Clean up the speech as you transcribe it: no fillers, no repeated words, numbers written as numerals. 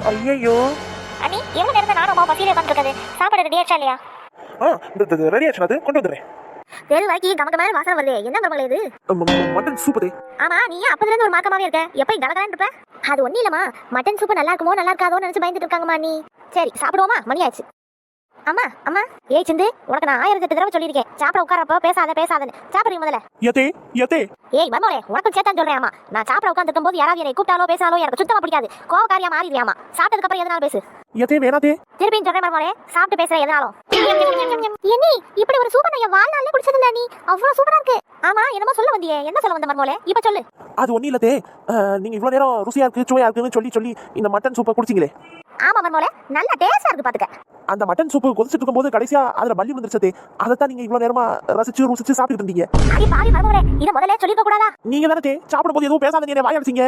ஐயோ அண்ணி எவ்வளவு நேரம் நானும் அம்மா பசியில உட்காந்துருக்காது. சாப்பாடு ரெடி ஆச்சா இல்லையா? ரெடி ஆச்சு, அது கொண்டு வந்துடுறேன். தெரு வரைக்கும் கமக்க மேல வாசனை வருது. என்ன மருமகளே இது? மட்டன் சூப் அது. ஆமா, நீ அப்பதுல இருந்து ஒரு மாக்கமாவே இருக்க. எப்ப கலகலன்னு இருப்ப? அது ஒண்ணு இல்லம்மா, மட்டன் சூப் நல்லா இருக்குமோ நல்லா இருக்காதோன்னு நினைச்சு பயந்துட்டு இருக்காங்கம்மா. நீ சரி சாப்பிடுவோமா? மணி ஆச்சு. அம்மா அம்மா, ஏய் சிந்து, உனக்கு நான் 1008 தடவை சொல்லியிருக்கேன் சாப்பிட உட்காரப்போ பேசாதன்னு. சாப்பிடுறீங்க முதல்ல. யதே ஏய் மர்மோளே, உனக்கு சேர்த்தான் சொல்றேன். அம்மா, நான் சாப்பிட உட்காந்துருக்கும் போது யாராவது என்னை கூப்பிட்டாலோ பேசாலோ எனக்கு சுத்தமா பிடிக்காது. கோவக்காரியா மாறிடுவியாமா. சாப்பிட்டதுக்கு அப்புறம் எதனாலும் பேசு. யதே வேணாதே. திருப்பியும் சொல்றேன் மர்மோளே, சாப்பிட்டு பேசுற எதனாலும். என்னி இப்படி ஒரு சூப்பர் நான் வாழ்நாள்ல குடிச்சதில்ல. நீ அவ்வளவு சூப்பரா இருக்கு. ஆமா, என்னமோ சொல்ல வந்தியே, என்ன சொல்ல வந்த மர்மோளே? இப்ப சொல்லு. அது ஒண்ணு இல்லதே, நீங்க இவ்வளவு நேரம் ருசியா இருக்கு சுவையா இருக்குன்னு சொல்லி இந்த மட்டன் சூப்பை குடிச்சிங்களே. ஆமா மர்மோளே, நல்ல டேஸ்டா இருக்கு பாத்துக்க. அந்த மட்டன் சூப்பு கொதிச்சிட்டு இருக்கும்போது கடைசியா அதுல பல்லி வந்துருச்சதே, அதைத்தான் நீங்க இவ்வளவு நேரமா ருசிச்சு சாப்பிட்டு இருந்தீங்க. அடி பாவி மர்மோளே, இத முதல்ல சொல்லிருக்க கூடாதா? நீங்க தானே சாப்பிடும் போது எதுவும் பேசாத, நீங்க வாய் அடிச்சீங்க.